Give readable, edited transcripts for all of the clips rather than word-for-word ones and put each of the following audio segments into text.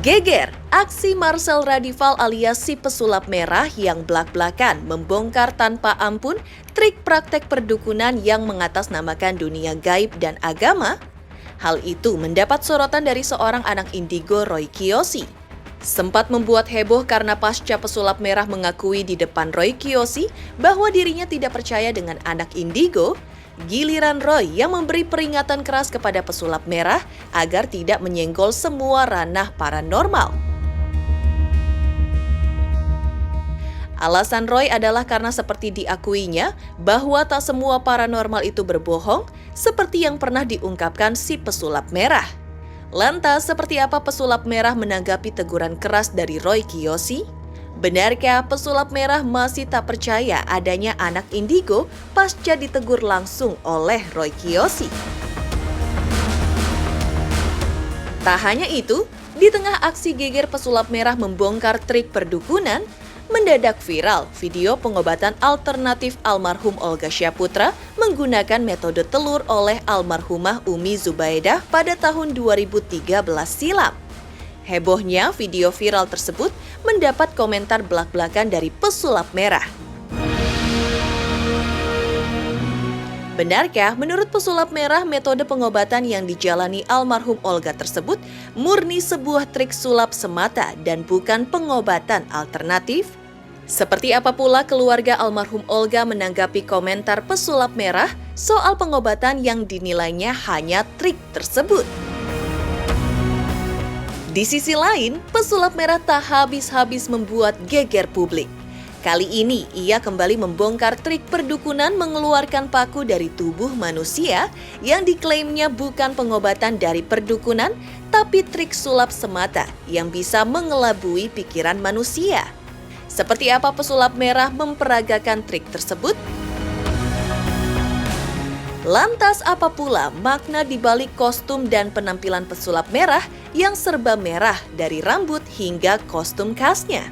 Geger, aksi Marcel Radival alias si pesulap merah yang blak-blakan membongkar tanpa ampun trik praktek perdukunan yang mengatasnamakan dunia gaib dan agama. Hal itu mendapat sorotan dari seorang anak indigo, Roy Kiyoshi. Sempat membuat heboh karena pasca pesulap merah mengakui di depan Roy Kiyoshi bahwa dirinya tidak percaya dengan anak indigo. Giliran Roy yang memberi peringatan keras kepada pesulap merah agar tidak menyenggol semua ranah paranormal. Alasan Roy adalah karena seperti diakuinya bahwa tak semua paranormal itu berbohong seperti yang pernah diungkapkan si pesulap merah. Lantas, seperti apa pesulap merah menanggapi teguran keras dari Roy Kiyoshi? Benarkah pesulap merah masih tak percaya adanya anak indigo pasca ditegur langsung oleh Roy Kiyoshi? Tak hanya itu, di tengah aksi geger pesulap merah membongkar trik perdukunan, mendadak viral video pengobatan alternatif almarhum Olga Syaputra menggunakan metode telur oleh almarhumah Umi Zubaidah pada tahun 2013 silam. Hebohnya video viral tersebut mendapat komentar belak-belakan dari pesulap merah. Benarkah menurut pesulap merah metode pengobatan yang dijalani almarhum Olga tersebut murni sebuah trik sulap semata dan bukan pengobatan alternatif? Seperti apa pula keluarga almarhum Olga menanggapi komentar pesulap merah soal pengobatan yang dinilainya hanya trik tersebut? Di sisi lain, pesulap merah tak habis-habis membuat geger publik. Kali ini, ia kembali membongkar trik perdukunan mengeluarkan paku dari tubuh manusia yang diklaimnya bukan pengobatan dari perdukunan, tapi trik sulap semata yang bisa mengelabui pikiran manusia. Seperti apa pesulap merah memperagakan trik tersebut? Lantas apa pula makna di balik kostum dan penampilan pesulap merah yang serba merah dari rambut hingga kostum khasnya?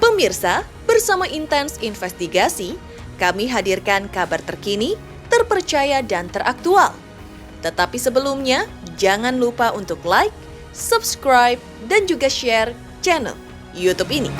Pemirsa, bersama Intens Investigasi, kami hadirkan kabar terkini, terpercaya dan teraktual. Tetapi sebelumnya, jangan lupa untuk like, subscribe, dan juga share channel YouTube ini.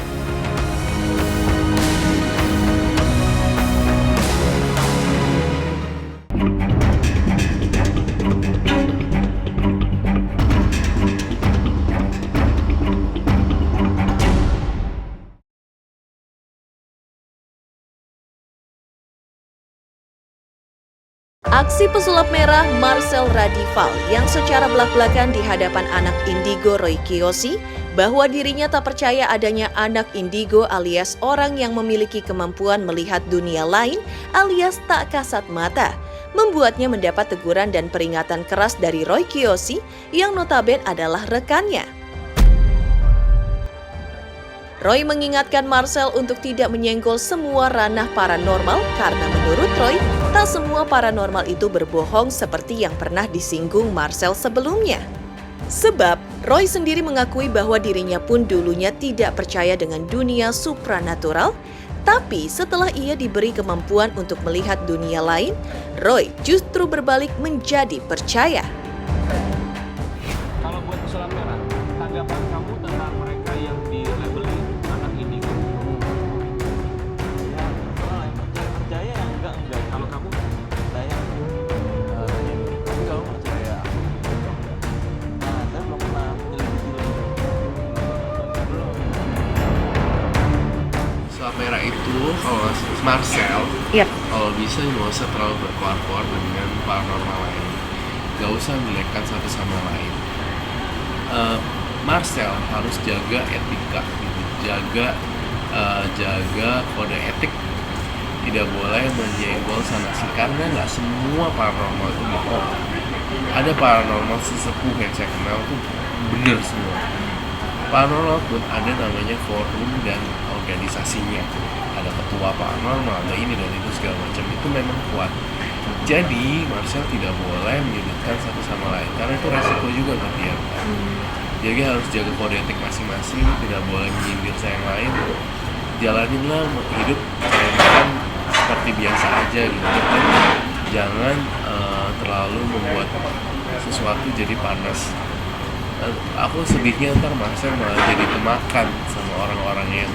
Aksi pesulap merah Marcel Radival yang secara belak-belakan di hadapan anak indigo Roy Kiyoshi bahwa dirinya tak percaya adanya anak indigo alias orang yang memiliki kemampuan melihat dunia lain alias tak kasat mata, membuatnya mendapat teguran dan peringatan keras dari Roy Kiyoshi yang notabene adalah rekannya. Roy mengingatkan Marcel untuk tidak menyenggol semua ranah paranormal karena menurut Roy, tak semua paranormal itu berbohong seperti yang pernah disinggung Marcel sebelumnya. Sebab, Roy sendiri mengakui bahwa dirinya pun dulunya tidak percaya dengan dunia supranatural, tapi setelah ia diberi kemampuan untuk melihat dunia lain, Roy justru berbalik menjadi percaya. Kalau buat pesulap merah, tanggapan kamu tentang mereka yang dilabeli anak indigo? Ya, terserah yang percaya yang enggak. Kalau kamu? Percaya. Tapi kalau nggak percaya, nah saya belum pernah menyelidiki belum. Pesulap merah itu kalau Marcel, kalau bisa nggak usah terlalu berkoar-koar dengan paranormal lain, nggak usah melekatkan satu sama lain. Marcel harus jaga etika, gitu. jaga kode etik, tidak boleh menyenggol sana sini karena nggak semua paranormal itu bohong. Ada paranormal sesepuh yang saya kenal tuh bener semua. Paranormal pun ada namanya forum dan organisasinya, ada ketua paranormal, ada ini dan itu segala macam, itu memang kuat. Jadi Marcel tidak boleh menyudutkan satu sama lain karena itu resiko juga buat dia. Jadi harus jaga kode etik masing-masing, tidak boleh menyindir yang lain. Jalaninlah hidup kalian seperti biasa aja gitu. Jangan terlalu membuat sesuatu jadi panas. aku sedihnya ntar Marcel malah jadi kemakan sama orang-orang yang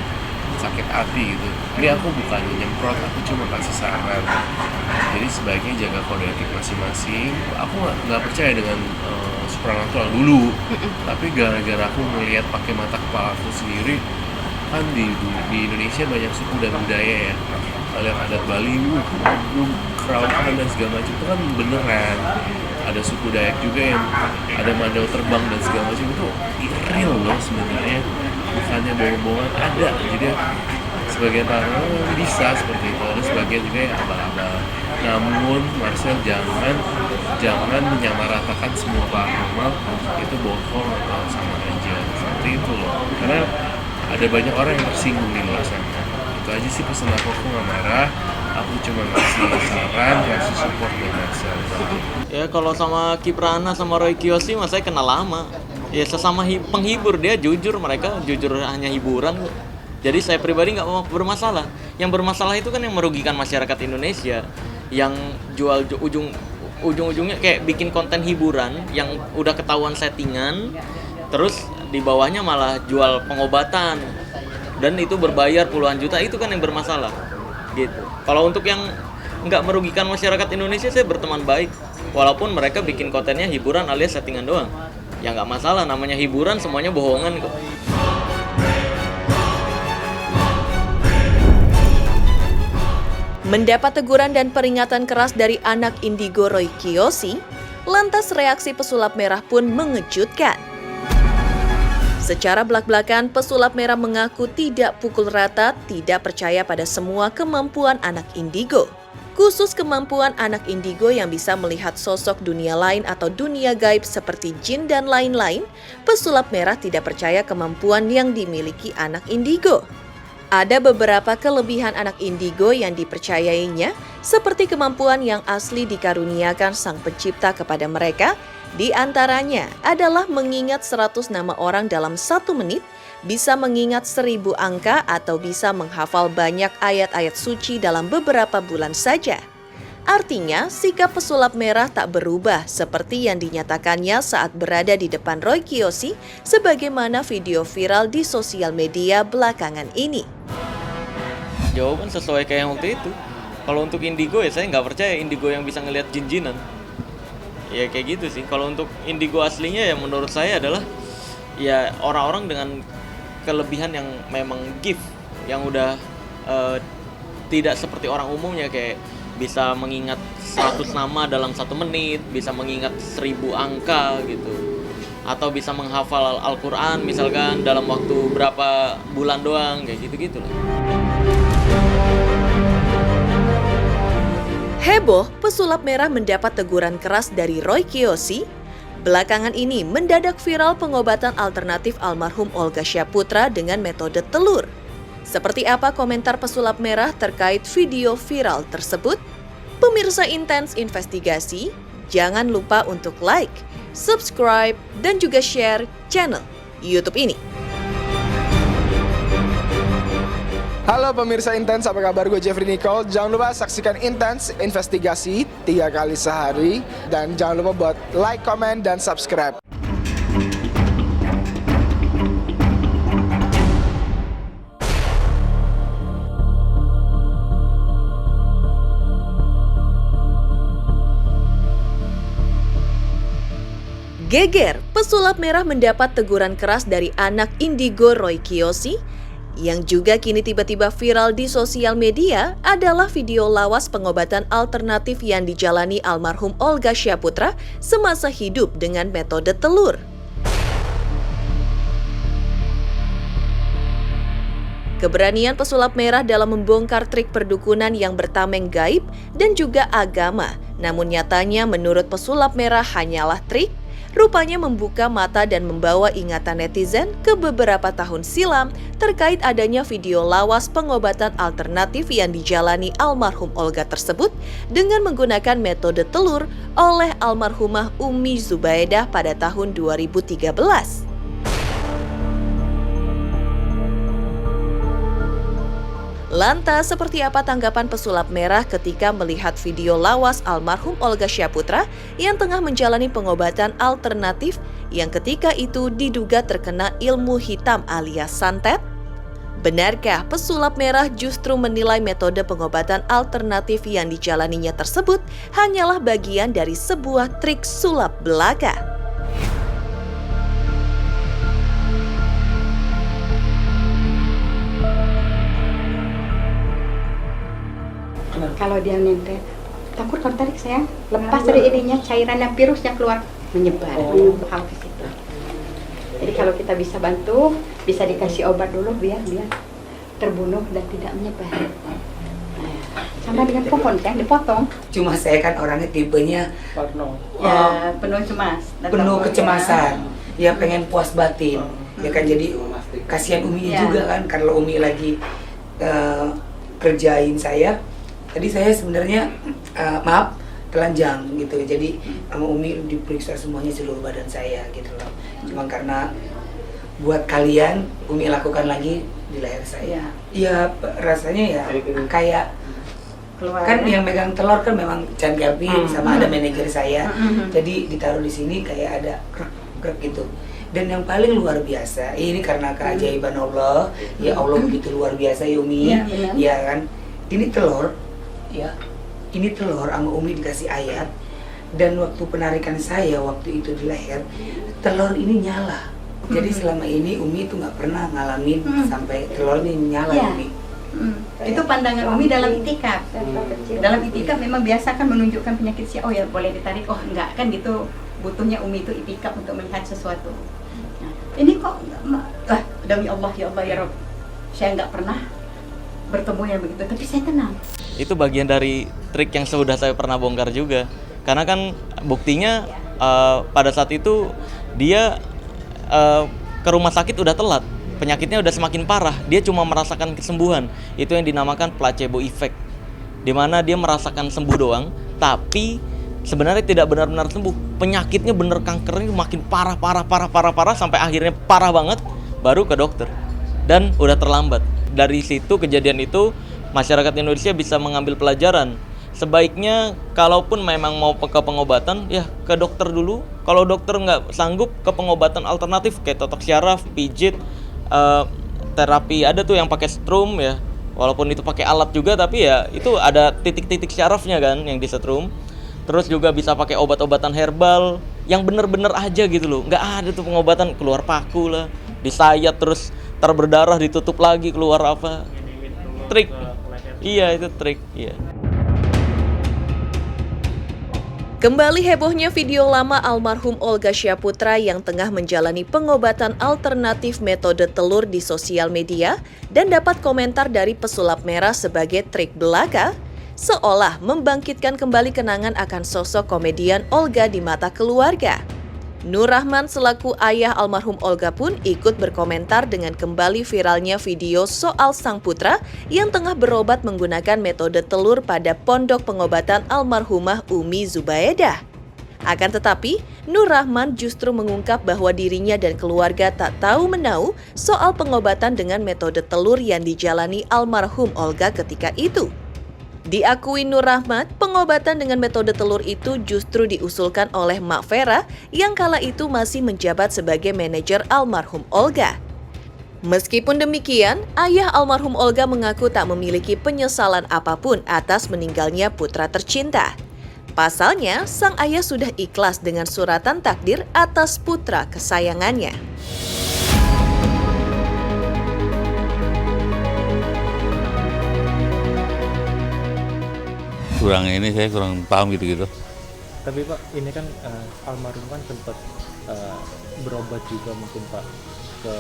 sakit hati gitu. Ini aku bukan nyemprot, aku cuma kasih saran. Jadi sebaiknya jaga kode etik masing-masing. Aku nggak percaya dengan supranatural dulu, tapi gara-gara aku ngelihat pakai mata kepala aku sendiri, kan di Indonesia banyak suku dan budaya ya. Lihat adat Bali, kerawatan dan segala macam itu kan beneran. Ada suku Dayak juga yang ada mandau terbang dan segala macam, itu real loh sebenarnya, bukannya bohong-bohongan, ada. Jadi sebagian paranormal bisa seperti itu, ada sebagian juga yang abal-abal. Namun Marcel jangan menyamaratakan semua paranormal itu bohong atau sama aja, seperti itu loh. Karena ada banyak orang yang tersinggung di luar sana. Itu aja sih pesan aku nggak marah. Aku cuma ngasih saran, ngasih support buat Marcel. Ya kalau sama Kiprana sama Roy Kiyoshi mas saya kenal lama. Ya sesama penghibur, dia jujur, mereka jujur hanya hiburan kok. Jadi saya pribadi nggak mau bermasalah. Yang bermasalah itu kan yang merugikan masyarakat Indonesia, yang jual ujung-ujungnya kayak bikin konten hiburan yang udah ketahuan settingan, terus di bawahnya malah jual pengobatan dan itu berbayar puluhan juta, itu kan yang bermasalah gitu. Kalau untuk yang nggak merugikan masyarakat Indonesia, saya berteman baik walaupun mereka bikin kontennya hiburan alias settingan doang, ya nggak masalah, namanya hiburan, semuanya bohongan kok. Mendapat teguran dan peringatan keras dari anak indigo Roy Kiyoshi, lantas reaksi pesulap merah pun mengejutkan. Secara belak-belakan, pesulap merah mengaku tidak pukul rata, tidak percaya pada semua kemampuan anak indigo. Khusus kemampuan anak indigo yang bisa melihat sosok dunia lain atau dunia gaib seperti jin dan lain-lain, pesulap merah tidak percaya kemampuan yang dimiliki anak indigo. Ada beberapa kelebihan anak indigo yang dipercayainya, seperti kemampuan yang asli dikaruniakan Sang Pencipta kepada mereka. Di antaranya adalah mengingat 100 nama orang dalam 1 menit, bisa mengingat 1000 angka, atau bisa menghafal banyak ayat-ayat suci dalam beberapa bulan saja. Artinya, sikap pesulap merah tak berubah seperti yang dinyatakannya saat berada di depan Roy Kiyoshi, sebagaimana video viral di sosial media belakangan ini. Jawaban sesuai kayak yang waktu itu. Kalau untuk indigo ya saya nggak percaya indigo yang bisa ngelihat jin-jinan. Ya kayak gitu sih. Kalau untuk indigo aslinya ya menurut saya adalah ya orang-orang dengan kelebihan yang memang gift, yang udah tidak seperti orang umumnya kayak bisa mengingat 100 nama dalam 1 menit, bisa mengingat 1000 angka gitu, atau bisa menghafal Al-Quran misalkan dalam waktu berapa bulan doang, kayak gitu-gitu lah. Heboh, pesulap merah mendapat teguran keras dari Roy Kiyoshi. Belakangan ini mendadak viral pengobatan alternatif almarhum Olga Syaputra dengan metode telur. Seperti apa komentar pesulap merah terkait video viral tersebut? Pemirsa Intens Investigasi, jangan lupa untuk like, subscribe, dan juga share channel YouTube ini. Halo pemirsa Intens, apa kabar? Gue Jeffrey Nicole. Jangan lupa saksikan Intens Investigasi 3 kali sehari. Dan jangan lupa buat like, comment, dan subscribe. Geger, pesulap merah mendapat teguran keras dari anak indigo Roy Kiyoshi. Yang juga kini tiba-tiba viral di sosial media adalah video lawas pengobatan alternatif yang dijalani almarhum Olga Syaputra semasa hidup dengan metode telur. Keberanian pesulap merah dalam membongkar trik perdukunan yang bertameng gaib dan juga agama, namun nyatanya menurut pesulap merah hanyalah trik, rupanya membuka mata dan membawa ingatan netizen ke beberapa tahun silam terkait adanya video lawas pengobatan alternatif yang dijalani almarhum Olga tersebut dengan menggunakan metode telur oleh almarhumah Umi Zubaidah pada tahun 2013. Lantas, seperti apa tanggapan pesulap merah ketika melihat video lawas almarhum Olga Syaputra yang tengah menjalani pengobatan alternatif yang ketika itu diduga terkena ilmu hitam alias santet? Benarkah pesulap merah justru menilai metode pengobatan alternatif yang dijalaninya tersebut hanyalah bagian dari sebuah trik sulap belaka? Kalau dia nempel, takut kalau tarik sayang, lepas dari ininya cairan dan virusnya keluar menyebar hal ke situ. Jadi kalau kita bisa bantu, bisa dikasih obat dulu biar dia terbunuh dan tidak menyebar. Sama dengan pohon yang dipotong. Cuma saya kan orangnya tipenya Ya penuh cemas. dan penuh takut, kecemasan, ya pengen puas batin, ya kan jadi kasihan Umi Ya. juga kan kalau Umi lagi kerjain saya. Tadi saya sebenarnya maaf telanjang gitu, jadi sama Umi diperiksa semuanya seluruh badan saya gitu loh. Cuma karena buat kalian Umi lakukan lagi di leher saya. Iya rasanya ya kayak keluar. kan yang megang telur kan memang Chan Gavin sama ada manajer saya, jadi ditaruh di sini kayak ada krek gitu. Dan yang paling luar biasa ini karena keajaiban Allah, ya Allah begitu luar biasa ya Umi, Ya, benar. ya kan. Ini telur, ya ini telur sama Umi dikasih ayat, dan waktu penarikan saya waktu itu di leher, telur ini nyala. Jadi selama ini Umi itu nggak pernah ngalamin sampai telur ini nyala Ya. Umi. Itu pandangan Umi dalam itikaf. Dalam itikaf memang biasa kan menunjukkan penyakit si oh ya boleh ditarik, oh enggak kan gitu. Butuhnya Umi itu itikaf untuk melihat sesuatu. Nah, ini kok demi Allah ya Allah ya Rabb, saya nggak pernah bertemu yang begitu, tapi saya tenang. Itu bagian dari trik yang sudah saya pernah bongkar juga. Karena kan buktinya pada saat itu dia ke rumah sakit udah telat. Penyakitnya udah semakin parah. Dia cuma merasakan kesembuhan. Itu yang dinamakan placebo effect. Dimana dia merasakan sembuh doang, tapi sebenarnya tidak benar-benar sembuh. Penyakitnya bener, kankernya makin parah sampai akhirnya parah banget baru ke dokter. Dan udah terlambat. Dari situ kejadian itu masyarakat Indonesia bisa mengambil pelajaran. Sebaiknya kalaupun memang mau ke pengobatan ya ke dokter dulu. Kalau dokter nggak sanggup ke pengobatan alternatif kayak totok syaraf, pijit, terapi ada tuh yang pakai strum ya. Walaupun itu pakai alat juga tapi ya itu ada titik-titik syarafnya kan yang disetrum. Terus juga bisa pakai obat-obatan herbal yang bener-bener aja gitu loh. Nggak ada tuh pengobatan keluar paku lah, disayat terus berdarah ditutup lagi keluar apa. Trik. Iya itu trik, iya. Kembali hebohnya video lama almarhum Olga Syaputra yang tengah menjalani pengobatan alternatif metode telur di sosial media dan dapat komentar dari pesulap merah sebagai trik belaka, seolah membangkitkan kembali kenangan akan sosok komedian Olga di mata keluarga. Nur Rahman selaku ayah almarhum Olga pun ikut berkomentar dengan kembali viralnya video soal sang putra yang tengah berobat menggunakan metode telur pada pondok pengobatan almarhumah Umi Zubaedah. Akan tetapi, Nur Rahman justru mengungkap bahwa dirinya dan keluarga tak tahu menau soal pengobatan dengan metode telur yang dijalani almarhum Olga ketika itu. Diakui Nur Rahmat, pengobatan dengan metode telur itu justru diusulkan oleh Mak Vera yang kala itu masih menjabat sebagai manajer almarhum Olga. Meskipun demikian, ayah almarhum Olga mengaku tak memiliki penyesalan apapun atas meninggalnya putra tercinta. Pasalnya, sang ayah sudah ikhlas dengan suratan takdir atas putra kesayangannya. Saya kurang paham gitu-gitu. Tapi Pak, ini kan almarhum kan sempat berobat juga mungkin Pak ke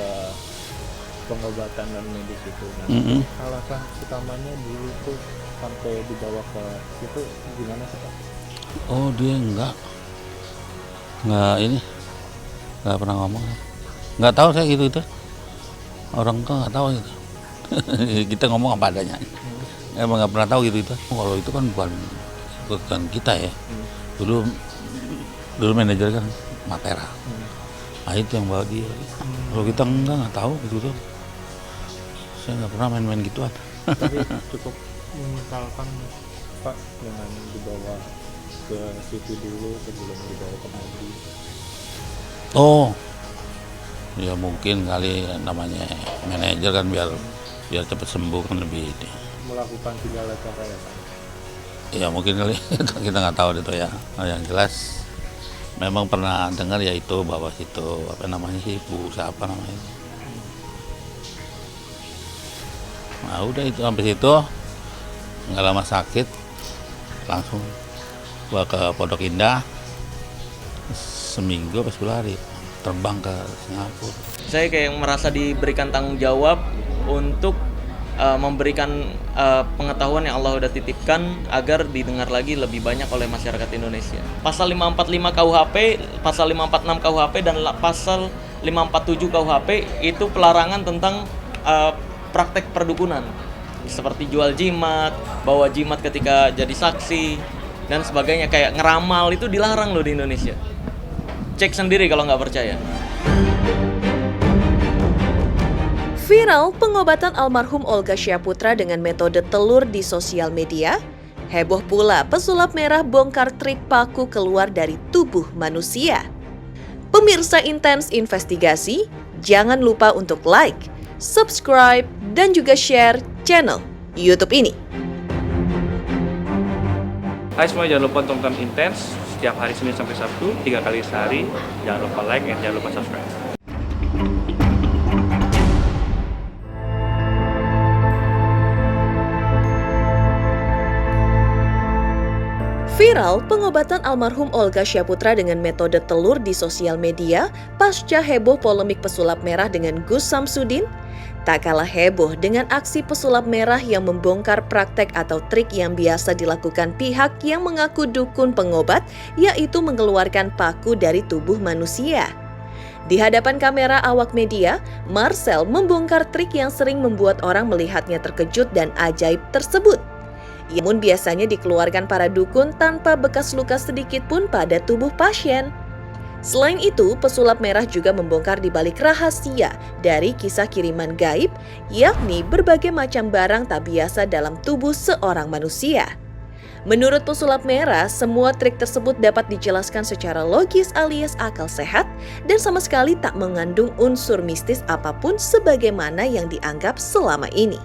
pengobatan dan medis itu. Nah, alasan utamanya dulu tuh sampai dibawa ke situ gimana sih Pak? Oh dia nggak pernah ngomong. Nggak tahu saya gitu. Orang tuh nggak tahu gitu. Kita ngomong apa adanya. Emang nggak pernah tahu gitu. Kalau itu kan bukan kita ya. Dulu manajer kan Mak Vera. Nah itu yang bawa dia. Kalau kita nggak tahu gitu. Saya nggak pernah main-main gituan. Tapi cukup misalkan Pak dengan dibawa ke situ dulu sebelum dibawa ke mobil. Oh, ya mungkin kali namanya manajer kan biar cepat sembuh kan lebih ini. Melakukan segala cara ya Pak. Ya mungkin kali kita nggak tahu itu ya. Yang jelas memang pernah dengar ya itu bahwa situ apa namanya sih Bu siapa namanya. Nah udah itu sampai situ nggak lama sakit langsung gua ke Pondok Indah seminggu pas 10 hari terbang ke Singapura. Saya kayak merasa diberikan tanggung jawab untuk memberikan pengetahuan yang Allah udah titipkan agar didengar lagi lebih banyak oleh masyarakat Indonesia. Pasal 545 KUHP, pasal 546 KUHP dan pasal 547 KUHP itu pelarangan tentang praktek perdukunan seperti jual jimat, bawa jimat ketika jadi saksi dan sebagainya, kayak ngeramal itu dilarang loh di Indonesia. Cek sendiri kalau nggak percaya. Viral pengobatan almarhum Olga Syaputra dengan metode telur di sosial media. Heboh pula pesulap merah bongkar trik paku keluar dari tubuh manusia. Pemirsa Intens Investigasi, jangan lupa untuk like, subscribe, dan juga share channel YouTube ini. Hai semua, jangan lupa tonton Intens setiap hari Senin sampai Sabtu 3 kali sehari. Jangan lupa like dan jangan lupa subscribe. Viral pengobatan almarhum Olga Syaputra dengan metode telur di sosial media pasca heboh polemik pesulap merah dengan Gus Samsudin. Tak kalah heboh dengan aksi pesulap merah yang membongkar praktek atau trik yang biasa dilakukan pihak yang mengaku dukun pengobat, yaitu mengeluarkan paku dari tubuh manusia. Di hadapan kamera awak media, Marcel membongkar trik yang sering membuat orang melihatnya terkejut dan ajaib tersebut. Namun biasanya dikeluarkan para dukun tanpa bekas luka sedikit pun pada tubuh pasien. Selain itu, pesulap merah juga membongkar di balik rahasia dari kisah kiriman gaib, yakni berbagai macam barang tak biasa dalam tubuh seorang manusia. Menurut pesulap merah, semua trik tersebut dapat dijelaskan secara logis alias akal sehat dan sama sekali tak mengandung unsur mistis apapun sebagaimana yang dianggap selama ini.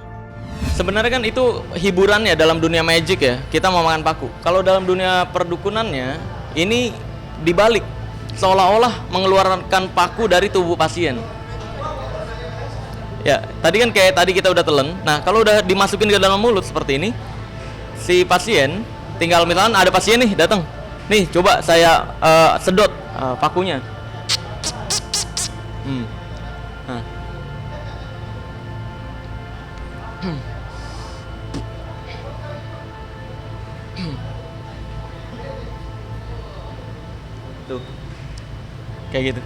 Sebenarnya kan itu hiburannya dalam dunia magic ya, kita mau makan paku. Kalau dalam dunia perdukunannya, ini dibalik, seolah-olah mengeluarkan paku dari tubuh pasien. Ya, tadi kan kayak tadi kita udah telan. Nah, kalau udah dimasukin ke dalam mulut seperti ini, si pasien tinggal misalkan ada pasien nih datang. Nih, coba saya sedot pakunya. Nah. Tuh. Kayak gitu.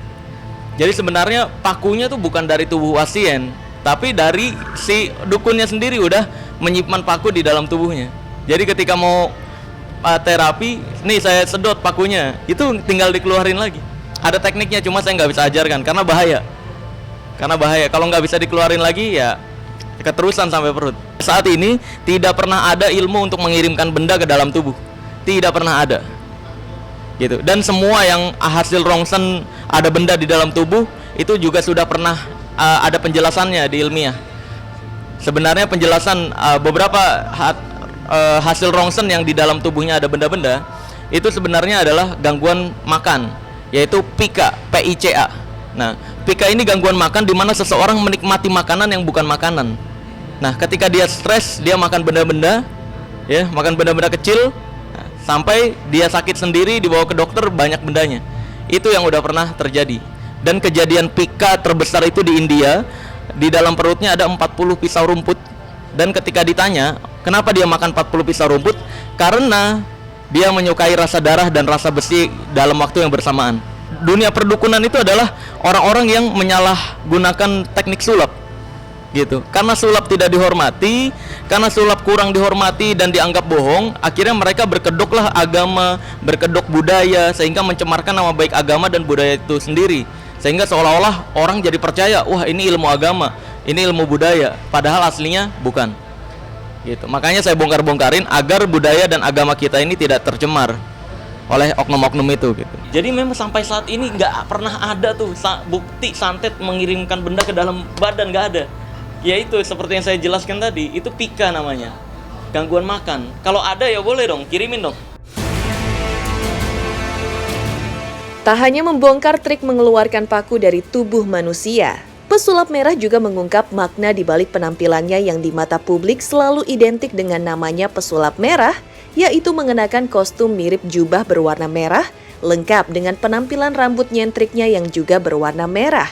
Jadi sebenarnya pakunya tuh bukan dari tubuh pasien, tapi dari si dukunnya sendiri udah menyimpan paku di dalam tubuhnya. Jadi ketika mau terapi, nih saya sedot pakunya, itu tinggal dikeluarin lagi. Ada tekniknya, cuma saya nggak bisa ajarkan karena bahaya. Kalau nggak bisa dikeluarin lagi ya keterusan sampai perut. Saat ini tidak pernah ada ilmu untuk mengirimkan benda ke dalam tubuh, tidak pernah ada. Gitu. Dan semua yang hasil rongsen ada benda di dalam tubuh itu juga sudah pernah ada penjelasannya di ilmiah. Sebenarnya penjelasan beberapa hasil rongsen yang di dalam tubuhnya ada benda-benda itu sebenarnya adalah gangguan makan, yaitu PICA, PICA. Nah, PICA ini gangguan makan di mana seseorang menikmati makanan yang bukan makanan. Nah, ketika dia stres, dia makan benda-benda, ya, makan benda-benda kecil, sampai dia sakit sendiri, dibawa ke dokter, banyak bendanya. Itu yang udah pernah terjadi. Dan kejadian PICA terbesar itu di India, di dalam perutnya ada 40 pisau rumput. Dan ketika ditanya, kenapa dia makan 40 pisau rumput? Karena dia menyukai rasa darah dan rasa besi dalam waktu yang bersamaan. Dunia perdukunan itu adalah orang-orang yang menyalahgunakan teknik sulap. Gitu. Karena sulap tidak dihormati, karena sulap kurang dihormati dan dianggap bohong, akhirnya mereka berkedoklah agama, berkedok budaya, sehingga mencemarkan nama baik agama dan budaya itu sendiri. Sehingga seolah-olah orang jadi percaya, wah ini ilmu agama, ini ilmu budaya, padahal aslinya bukan. gitu. Makanya saya bongkar-bongkarin agar budaya dan agama kita ini tidak tercemar oleh oknum-oknum itu gitu. Jadi memang sampai saat ini nggak pernah ada tuh bukti santet mengirimkan benda ke dalam badan, nggak ada. Ya itu seperti yang saya jelaskan tadi, itu pika namanya, gangguan makan. Kalau ada ya boleh dong, kirimin dong. Tak hanya membongkar trik mengeluarkan paku dari tubuh manusia, pesulap merah juga mengungkap makna di balik penampilannya yang di mata publik selalu identik dengan namanya pesulap merah, yaitu mengenakan kostum mirip jubah berwarna merah, lengkap dengan penampilan rambut nyentriknya yang juga berwarna merah.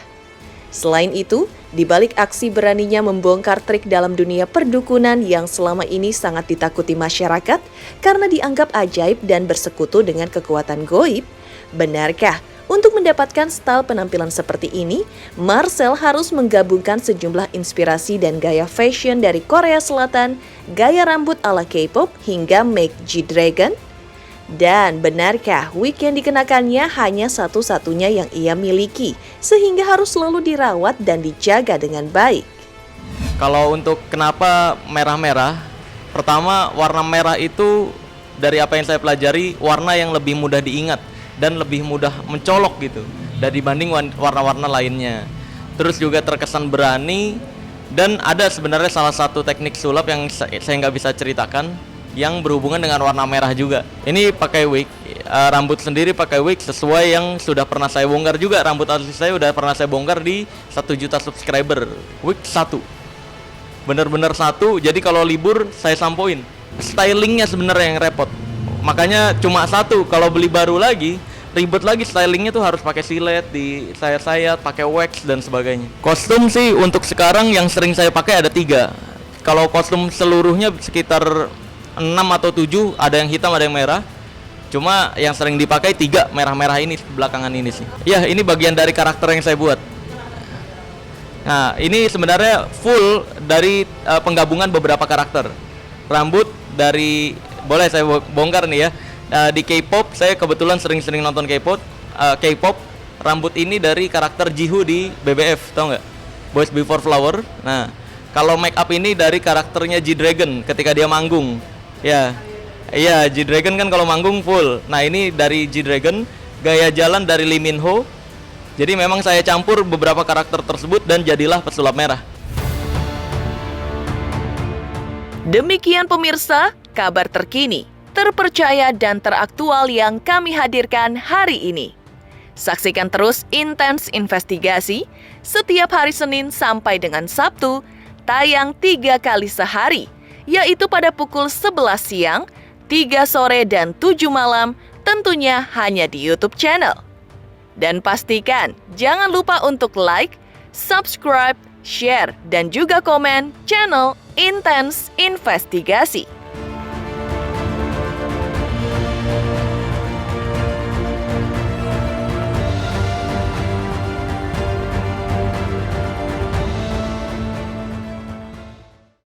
Selain itu, di balik aksi beraninya membongkar trik dalam dunia perdukunan yang selama ini sangat ditakuti masyarakat karena dianggap ajaib dan bersekutu dengan kekuatan goib, benarkah untuk mendapatkan style penampilan seperti ini, Marcel harus menggabungkan sejumlah inspirasi dan gaya fashion dari Korea Selatan, gaya rambut ala K-pop hingga make G-Dragon? Dan benarkah wig yang dikenakannya hanya satu-satunya yang ia miliki, sehingga harus selalu dirawat dan dijaga dengan baik? Kalau untuk kenapa merah-merah, pertama warna merah itu dari apa yang saya pelajari, warna yang lebih mudah diingat dan lebih mudah mencolok gitu dibanding warna-warna lainnya. Terus juga terkesan berani, dan ada sebenarnya salah satu teknik sulap yang saya nggak bisa ceritakan yang berhubungan dengan warna merah juga. Ini pakai wig, rambut sendiri pakai wig sesuai yang sudah pernah saya bongkar juga. Rambut asli saya udah pernah saya bongkar di 1 juta subscriber. Wig 1, bener-bener 1. Jadi kalau libur saya sampoin. Stylingnya sebenarnya yang repot. Makanya cuma 1. Kalau beli baru lagi, ribet lagi stylingnya tuh harus pakai silet, di sayat-sayat, pakai wax dan sebagainya. Kostum sih untuk sekarang yang sering saya pakai ada 3. Kalau kostum seluruhnya sekitar 6 atau 7, ada yang hitam, ada yang merah. Cuma yang sering dipakai 3 merah-merah ini belakangan ini sih. Ya, ini bagian dari karakter yang saya buat. Nah, ini sebenarnya full dari penggabungan beberapa karakter. Rambut dari, boleh saya bongkar nih ya. Di K-pop, saya kebetulan sering-sering nonton K-pop. Rambut ini dari karakter Jihu di BBF, tau nggak? Boys Before Flower. Nah, kalau make up ini dari karakternya G-Dragon ketika dia manggung. Ya, iya G-Dragon kan kalau manggung full. Nah ini dari G-Dragon, gaya jalan dari Lee Min Ho. Jadi memang saya campur beberapa karakter tersebut dan jadilah pesulap merah. Demikian pemirsa, kabar terkini, terpercaya dan teraktual yang kami hadirkan hari ini. Saksikan terus Intens Investigasi setiap hari Senin sampai dengan Sabtu, tayang 3 kali sehari, yaitu pada pukul 11 siang, 3 sore, dan 7 malam, tentunya hanya di YouTube channel. Dan pastikan jangan lupa untuk like, subscribe, share, dan juga komen channel Intens Investigasi.